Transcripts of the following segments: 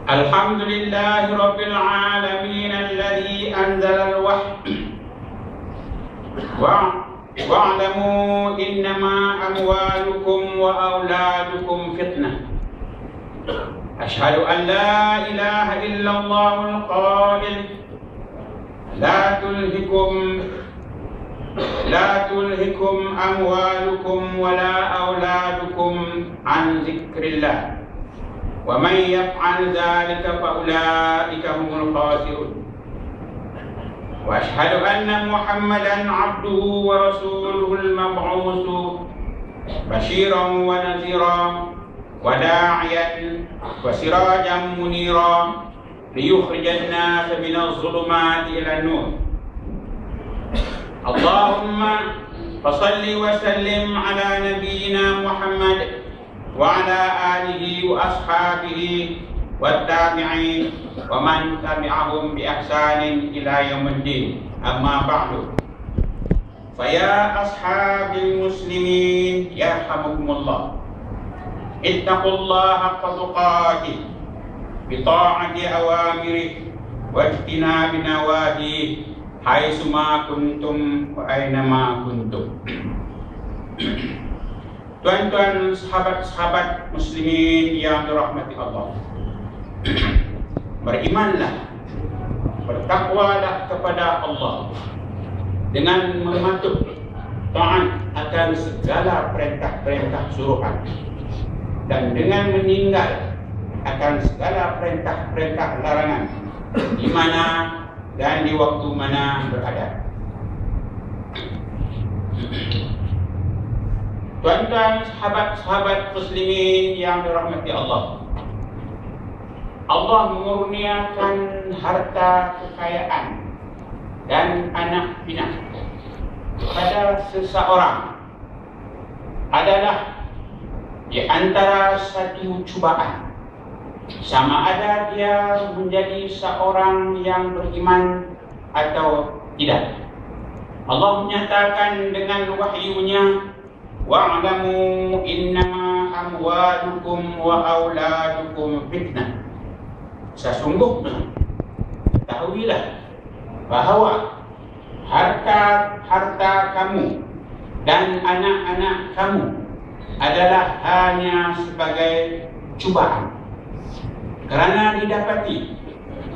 Alhamdulillahi Rabbil Alamin alladhi anzala al-wahyi wa'lamu innama amwalukum wa auladukum fitnah. Ashhadu an la ilaha illallah al-qail la tulhikum amwalukum wa la auladukum an zikrillah. وَمَنْ يَفْعَلْ ذَلِكَ فَأُولَئِكَ هُمُ الْخَاسِرُونَ وَأَشْهَدُ أَنَّ مُحَمَّدًا عَبْدُهُ وَرَسُولُهُ الْمَبْعُوثُ بَشِيرًا وَنَذِيرًا وَدَاعِيًا وَسِرَاجًا مُنِيرًا لِيُخْرِجَ النَّاسَ مِنَ الظُّلُمَاتِ إِلَى النُّورِ. اللهم فصل وسلم على نبينا محمد وعلى آله وأصحابه والتابعين ومن تبعهم بإحسان إلى يوم الدين. أما بعد، فيا أصحاب المسلمين يرحمكم الله، اتقوا الله حق تقاته بطاعة أوامره واجتناب نواهيه حيثما كنتم وأينما كنتم. Tuan-tuan, sahabat-sahabat muslimin yang dirahmati Allah, berimanlah, bertakwalah kepada Allah dengan mematuhi taat akan segala perintah-perintah suruhan dan dengan meninggal akan segala perintah-perintah larangan di mana dan di waktu mana berada. Tuan-tuan, sahabat-sahabat muslimin yang dirahmati Allah, Allah mengurniakan harta kekayaan dan anak pinak kepada seseorang adalah di antara satu cubaan, sama ada dia menjadi seorang yang beriman atau tidak. Allah menyatakan dengan wahyunya, wa'lamu innama amwalukum wa auladukum fitnah. Sesungguhnya ketahuilah bahawa harta kamu dan anak-anak kamu adalah hanya sebagai cubaan, kerana didapati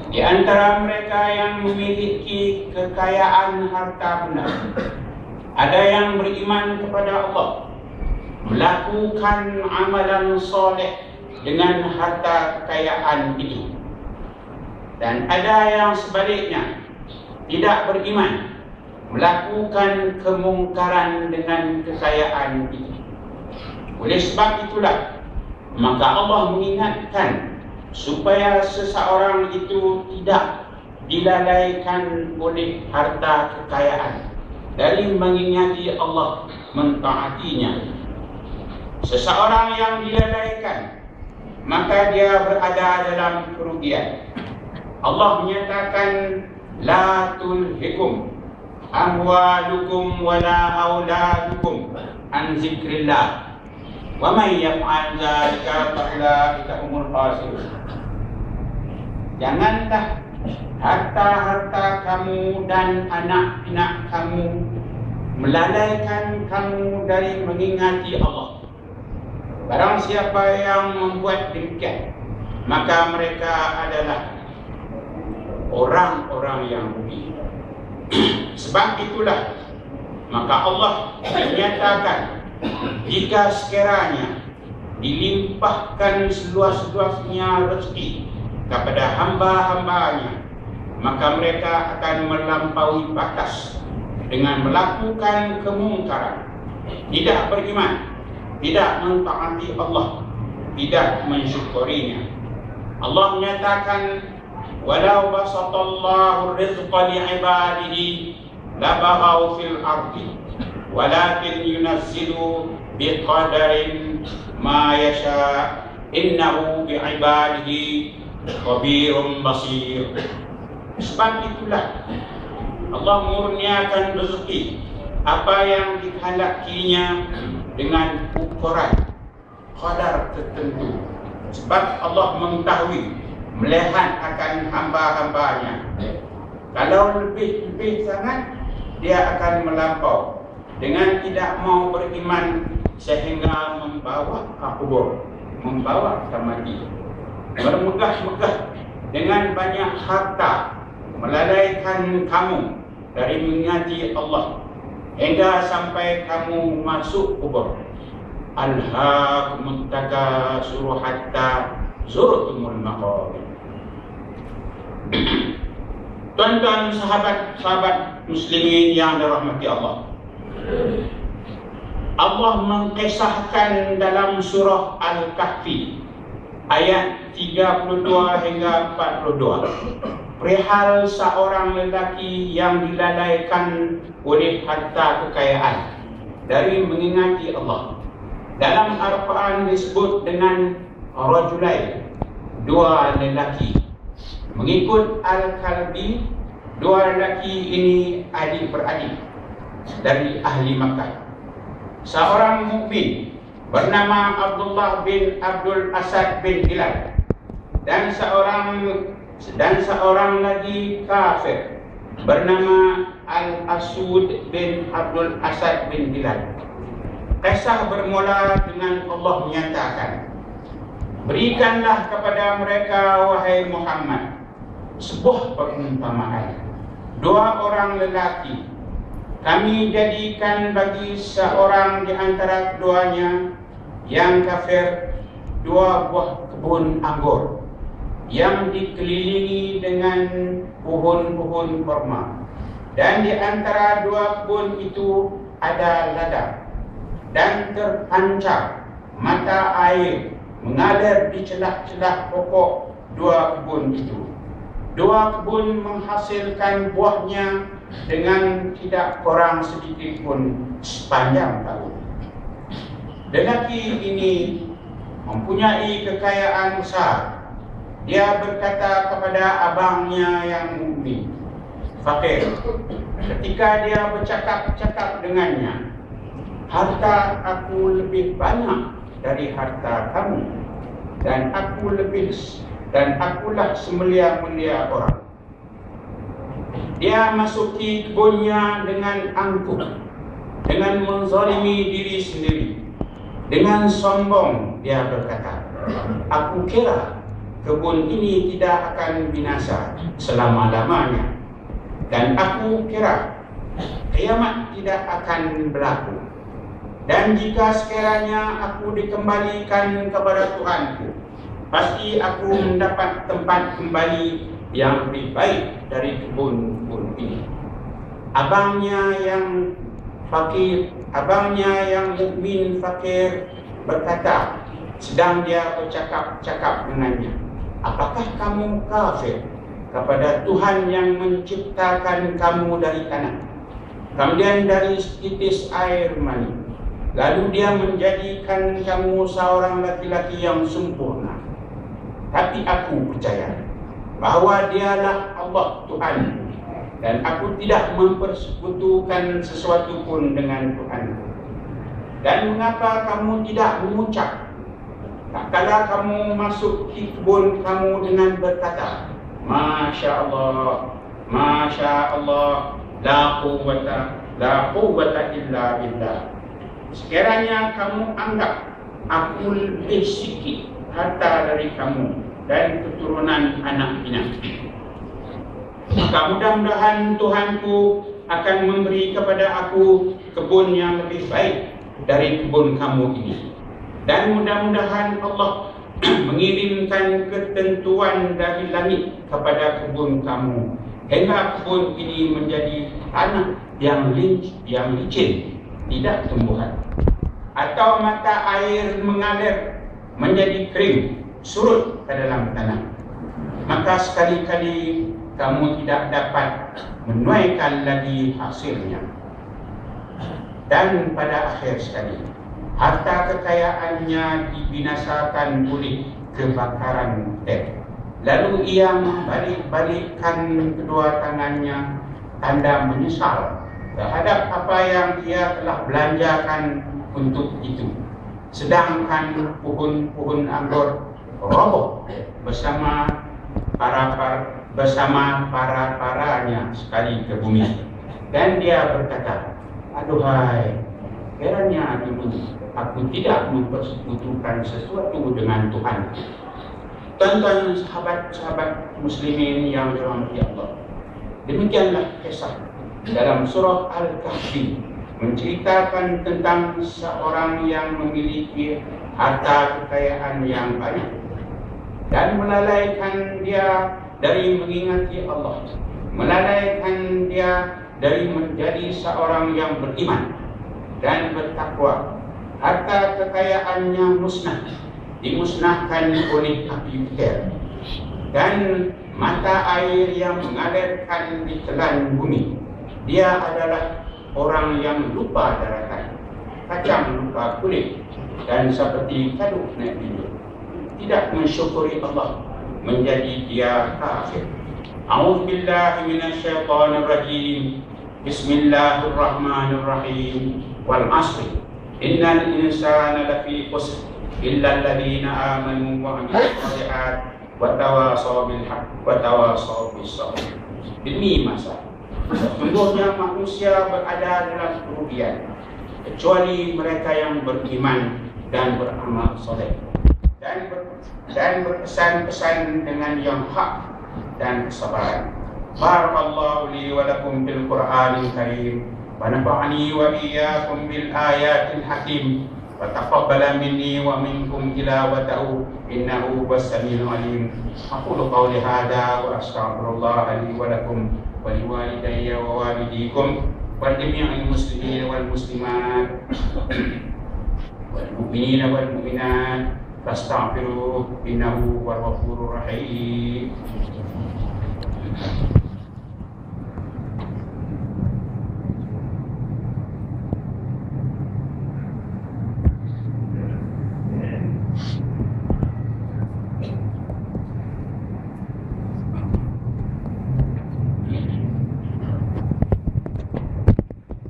di antara mereka yang memiliki kekayaan harta benda ada yang beriman kepada Allah, melakukan amalan soleh dengan harta kekayaan ini, dan ada yang sebaliknya tidak beriman, melakukan kemungkaran dengan kekayaan ini. Oleh sebab itulah maka Allah mengingatkan supaya seseorang itu tidak dilalaikan oleh harta kekayaan dari mengingati Allah, mentaatinya. Seseorang yang dilalaikan, maka dia berada dalam kerugian. Allah menyatakan, la tulhikum amwalukum wala auladukum an zikrillah wa man yaf'al dzalika fa'ulaika humul khasirun. Janganlah harta-harta kamu dan anak-anak kamu melalaikan kamu dari mengingati Allah. Barang siapa yang membuat demikian, maka mereka adalah orang-orang yang rugi. Sebab itulah maka Allah menyatakan, jika sekiranya dilimpahkan seluas-luasnya rezeki kepada hamba-hambanya, maka mereka akan melampaui batas dengan melakukan kemungkaran, tidak beriman, tidak mentaati Allah, tidak mensyukurinya. Allah menyatakan, walau basatallahu rizqa li'ibadihi labaghaw fil ardi walakin yunazzilu biqadarin ma yasha innahu bi'ibadihi khabirun basir. Sebab itulah Allah murniakan rezeki apa yang dikehendakinya dengan ukuran qadar tertentu. Sebab Allah mengetahui, melihat akan hamba-hambanya. Kalau lebih sangat, dia akan melampau dengan tidak mau beriman sehingga membawa kubur, membawa mati, bermegah-megah dengan banyak harta, melalaikan kamu dari mengingati Allah hingga sampai kamu masuk kubur. Alhaakumut takasur hatta zurtumul maqabir. Tuan-tuan, sahabat-sahabat muslimin yang dirahmati Allah, Allah mengkisahkan dalam surah Al-Kahfi ayat 32 hingga 42 perihal seorang lelaki yang dilalaikan oleh harta kekayaan dari mengingati Allah. Dalam Al-Quran disebut dengan rajulain, dua lelaki. Mengikut Al-Kalbi, dua lelaki ini adik-beradik dari ahli Makkah. Seorang mukmin bernama Abdullah bin Abdul Asad bin Hilal dan seorang lagi kafir bernama Al-Asud bin Abdul Asad bin Hilal. Kisah bermula dengan Allah menyatakan, berikanlah kepada mereka, wahai Muhammad, sebuah perumpamaan. Dua orang lelaki, kami jadikan bagi seorang di antara keduanya yang kafir dua buah kebun anggur yang dikelilingi dengan pohon-pohon kurma, dan di antara dua kebun itu ada ladang, dan terpancar mata air mengalir di celah-celah pokok dua kebun itu. Dua kebun menghasilkan buahnya dengan tidak kurang sedikit pun sepanjang tahun. Lelaki ini mempunyai kekayaan besar. Dia berkata kepada abangnya yang mukmin, fakir, ketika dia bercakap-cakap dengannya, harta aku lebih banyak dari harta kamu, dan akulah semulia-mulia orang. Dia masuki kebunnya dengan angkuh, dengan menzalimi diri sendiri. Dengan sombong dia berkata, aku kira kebun ini tidak akan binasa selama-lamanya, dan aku kira kiamat tidak akan berlaku. Dan jika sekiranya aku dikembalikan kepada Tuhanku, pasti aku mendapat tempat kembali yang lebih baik dari kebun-kebun ini. Abangnya yang mukmin fakir berkata, sedang dia bercakap-cakap dengannya, apakah kamu kafir kepada Tuhan yang menciptakan kamu dari tanah, kemudian dari setitis air mani, lalu dia menjadikan kamu seorang laki-laki yang sempurna? Tapi aku percaya bahawa dialah Allah Tuhanku, dan aku tidak mempersekutukan sesuatu pun dengan Tuhanku. Dan mengapa kamu tidak mengucap tak kala kamu masuk ke kebun kamu dengan berkata, Masya Allah, Masya Allah, la quwwata illa billah. Sekiranya kamu anggap aku lebih sikit harta dari kamu dan keturunan anak pinak, maka mudah-mudahan Tuhanku akan memberi kepada aku kebun yang lebih baik dari kebun kamu ini. Dan mudah-mudahan Allah mengirimkan ketentuan dari langit kepada kebun kamu, hingga kebun ini menjadi tanah yang licin, tidak tumbuhan, atau mata air mengalir menjadi kering, surut ke dalam tanah. Maka sekali-kali kamu tidak dapat menuaikan lagi hasilnya. Dan pada akhir sekali, harta kekayaannya dibinasakan oleh kebakaran hutan. Lalu ia membalik-balikkan kedua tangannya tanda menyesal terhadap apa yang dia telah belanjakan untuk itu. Sedangkan pohon-pohon anggur roboh bersama para-paranya sekali ke bumi. Dan dia berkata, aduhai, kiranya dulu aku tidak mempersekutukan sesuatu dengan Tuhan. Tuan-tuan sahabat-sahabat muslimin yang dirahmati Allah, demikianlah kisah dalam surah Al-Kahfi menceritakan tentang seorang yang memiliki harta kekayaan yang banyak dan melalaikan dia dari mengingati Allah, melalaikan dia dari menjadi seorang yang beriman dan bertakwa. Harta kekayaannya musnah, dimusnahkan oleh api butir, dan mata air yang mengalirkan di telan bumi. Dia adalah orang yang lupa daratan, kacang lupa kulit, dan seperti kaduk naik tidur, tidak mensyukuri Allah, menjadi dia kafir. A'udzubillahi minasyaitonirrajim. Bismillahirrahmanirrahim. Wal 'ashri innal insana lafi khusr illa alladhina amanu wa 'amilus shalihat wa tawasaw bil haqq wa tawasaw bis sabr. Demi masa sesungguhnya manusia berada dalam kerugian kecuali mereka yang beriman dan beramal soleh dan berpesan-pesan dengan yang hak dan kesabaran. Barakallahu li wa lakum bil Qur'anil Karim wa nafa'ani wa iyyakum bil ayatil hakim wa taqabbala minni wa minkum tilawatahu innahu was-sami'ul 'alim. Aqulu qawli hadha wa astaghfirullah li wa lakum wa liwalidayya wa walidikum wa jami'il muslimin wal muslimat wal mu'minina wal mu'minat fastaghfiruhu innahu huwal ghafurur rahim.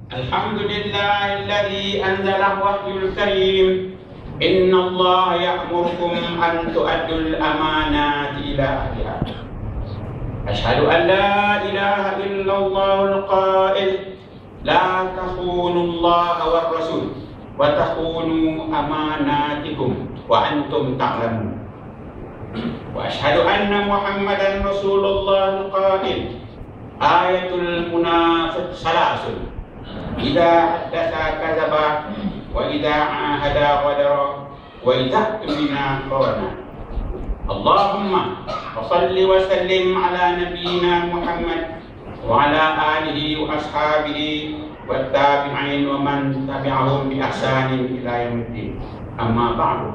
Alhamdulillahilladzi anzala wahyul karim. Innallaha ya'murukum an tu'addul amanati ila ahliha. Asyhadu an la ilaha illallahul qail la takhunullaha war rasul wa takhunu amanatikum wa antum ta'lamun. Wa asyhadu anna Muhammadan Rasulullahul qail ayatul munafiq salasun idza haddatsa kadzaba wa idza ahada ghadara wa idza tumina khana. Allahumma salli wa sallim ala nabiyyina Muhammad wa ala alihi wa ashabihi wa tabi'in wa man tabi'ahum bi ihsanin ila yaumiddin. Amma ba'du.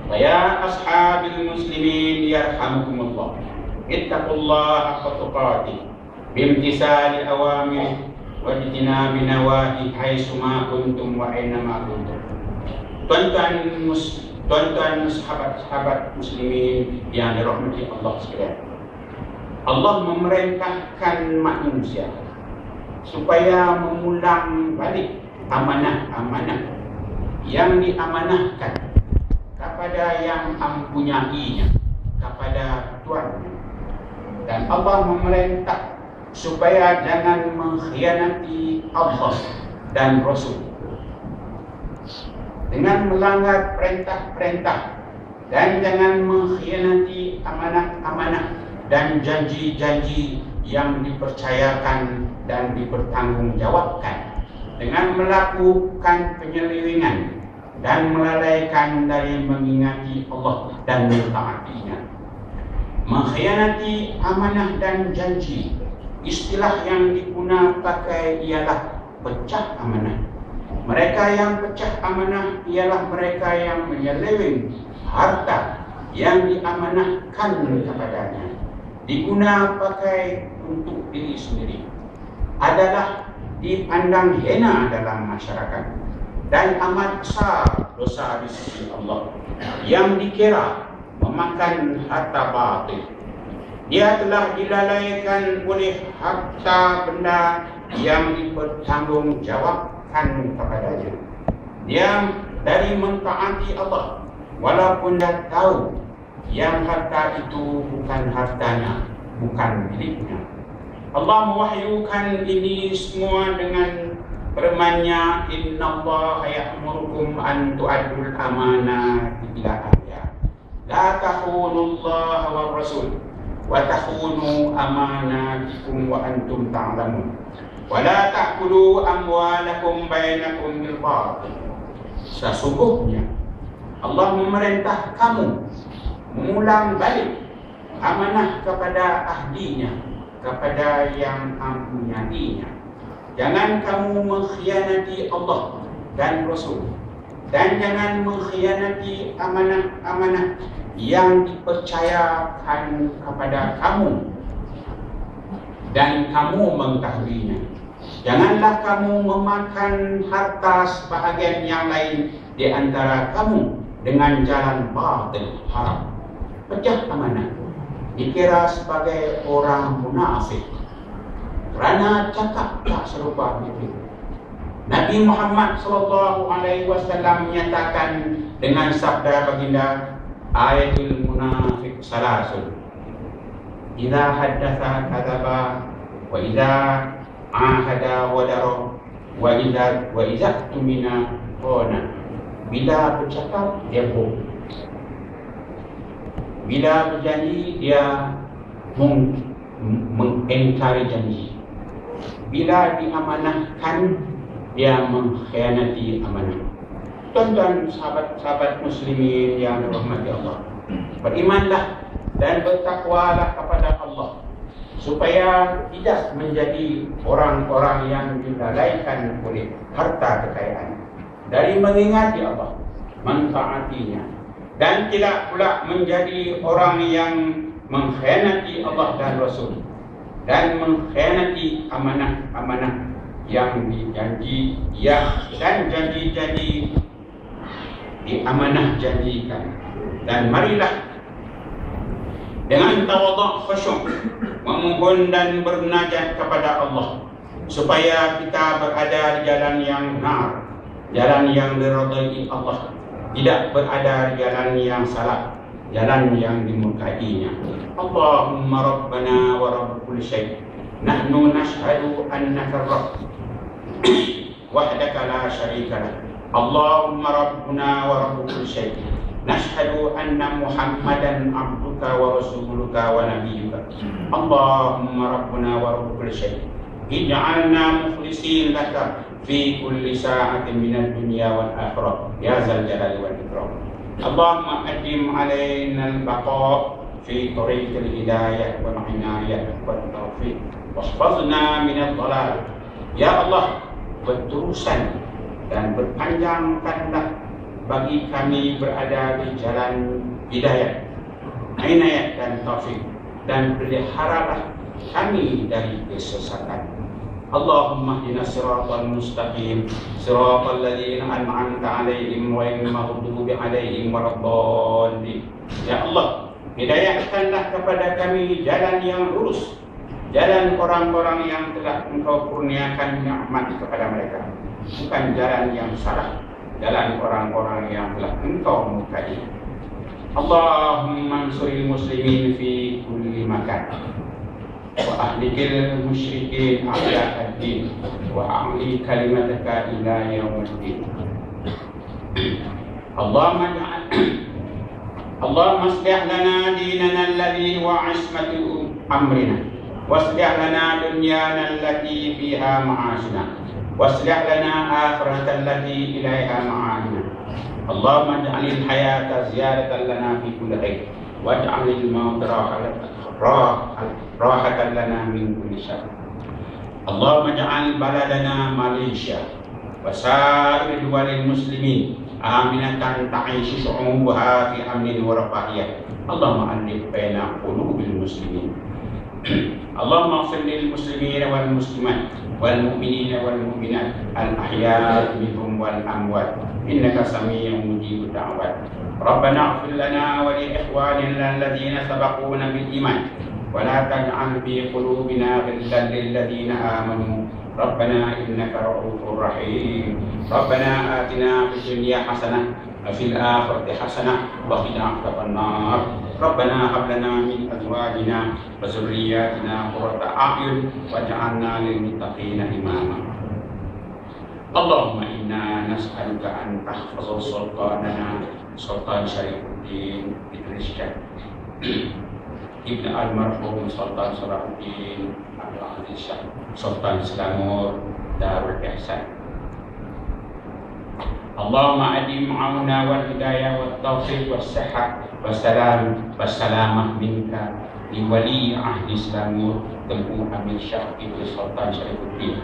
Fa ya ashabil muslimin yarhamukumullah. Ittaqullaha haqqa tuqatih bimtisali awamir wa ijtinabi nawahi haitsu ma kuntum wa aina ma kuntum. Tuan-tuan sahabat-sahabat muslimin yang dirahmati Allah sekalian, Allah memerintahkan manusia supaya mengulang balik amanah-amanah yang diamanahkan kepada yang mempunyainya, kepada Tuannya. Dan Allah memerintah supaya jangan mengkhianati Allah dan Rasul dengan melanggar perintah-perintah, dan jangan mengkhianati amanah-amanah dan janji-janji yang dipercayakan dan dipertanggungjawabkan dengan melakukan penyelewengan dan melalaikan dari mengingati Allah dan mentaatinya. Mengkhianati amanah dan janji, istilah yang digunakan pakai ialah pecah amanah. Mereka yang pecah amanah ialah mereka yang menyeleweng harta yang diamanahkan kepadanya, digunakan pakai untuk diri sendiri, adalah dipandang hina dalam masyarakat dan amat besar dosa di sisi Allah yang dikira memakan harta batil. Dia telah dilalaikan oleh harta benda yang dipertanggungjawabkan kepadanya. Dia dari mentaati Allah walaupun dia tahu yang harta itu bukan hartanya, bukan miliknya. Allah mewahyukan ini semua dengan firman-Nya, innallaha ya'murukum an tu'addul amanati ila ahliha la takhunullaha war rasul wa takhunu amanatikum wa antum ta'lamun wa la ta'kulu amwalakum bainakum bil batil. Sesungguhnya Allah memerintah kamu mengulang balik amanah kepada ahlinya, kepada yang mempunyainya. Jangan kamu mengkhianati Allah dan Rasul, dan jangan mengkhianati amanah-amanah yang dipercayakan kepada kamu dan kamu mengetahuinya. Janganlah kamu memakan harta sebahagian yang lain di antara kamu dengan jalan batil haram. Pecah amanah dikira sebagai orang munafik kerana cakap tak serupa itu. Nabi Muhammad SAW menyatakan dengan sabda baginda, ayatul munafik salasun, idza haddatha kadzaba wa idza ahada wadara wa idza tumina khana. Bila bercakap dia bohong, bila berjanji dia mengingkari janji, bila diamanahkan dia mengkhianati amanah. Tuan-tuan, sahabat-sahabat muslimin yang dirahmati Allah, berimanlah dan bertakwalah kepada Allah supaya tidak menjadi orang-orang yang dilalaikan oleh harta kekayaan dari mengingati Allah, mentaatinya, dan tidak pula menjadi orang yang mengkhianati Allah dan Rasul dan mengkhianati amanah-amanah yang dijanji dan janji-janji diamanah janjikan. Dan marilah dengan tawadhu' khusyuk memohon dan bernajat kepada Allah supaya kita berada di jalan yang benar, jalan yang diridai Allah, tidak berada di jalan yang salah, jalan yang dimurkainya. Allahumma rabbana wa rabb kulli syai', nahnu nashhadu annaka rabb wahdaka la syarika lak. Allahumma rabbuna wa rabb kulli syai', nashhadu anna Muhammadan abduka wa rasuluka wa nabiyyuka. Allahumma rabbuna wa rabb kulli syai', ij'alna mukhlishin laka fi kulli sa'atin minad dunya wal akhirah ya zal jalali wal ikram. Allahumma adim alaina al-baqa fi tariqil hidayah wal inayah wat taufiq wahfazna min ad-dhalal. Ya Allah, berterusan dan berpanjangkanlah bagi kami berada di jalan hidayah, inayah dan taufik, dan peliharalah kami dari kesesatan. Allahumma hdina siratal mustaqim, siratal ladzina an'amta 'alaihim ghairil maghdubi 'alaihim waladdallin. Ya Allah, hidayahkanlah kepada kami jalan yang lurus, jalan orang-orang yang telah Engkau kurniakan nikmat kepada mereka, bukan jalan yang salah, jalan orang-orang yang telah Engkau murkai. Allahumma ansuril muslimin fi kulli makan wa ahlikil musyrikin a'da ad-din wa a'li kalimataka ila yaumiddin. Allahumma aslih lana dinana alladhi wa 'ismatu amrina waslih lana dunyana allati fiha ma'ashina waslih lana akhirata allati ilaiha ma'adina. Allahumma ij'alil hayata ziyadatan lana fi kulli khair waj'alil mauta rahatan lana min kulli syarr. Allahumma ij'al baladana Malaysia wa sa'ir duwalil muslimin aminatan ta'ishu syu'ubuha fi amnin wa rafahiyah. Allahumma alif baina qulubil muslimin. Allahumma ighfir lil muslimin wal muslimat wal mu'minin wal mu'minat al ahya minhum wal amwat innaka samiyyun mujibud da'wat. Rabbana ighfir lana wa li ikhwanina alladhina sabaquna bil iman ولا تجعل في قلوبنا غلا للذين آمنوا ربنا إنك رؤوف رحيم ربنا آتنا في الدنيا حسنة وفي الآخرة حسنة وقنا عذاب النار ربنا هب لنا من أزواجنا وذرياتنا قرة أعين واجعلنا للمتقين إماما اللهم إنا نسألك أن تحفظ سلطاننا سلطان شريف الدين إدريس شاه ابن المرحوم سلطان صلاح الدين عبد العزيز شاه سلطان سلامور دار الإحسان اللهم أدم عونا والهداية والتوفيق والصحة والسلامة منك لولي عهد سلامور تنبوه من شاه ابن سلطان شريف الدين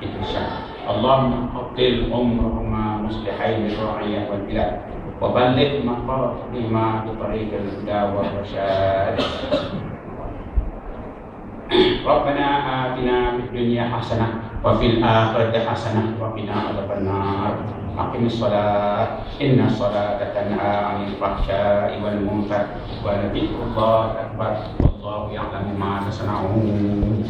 إدريس شاه اللهم أطل عمرهما مصلحين الرعية والبلاد وبلغ مقاصدهما بطريق الهدى والرشاد ربنا آتنا في الدنيا حسنة وفي الآخرة حسنة وقنا عذاب النار أقم الصلاة إن الصلاة تنهى عن الفحشاء والمنكر ولذكر الله أكبر والله يعلم ما تصنعون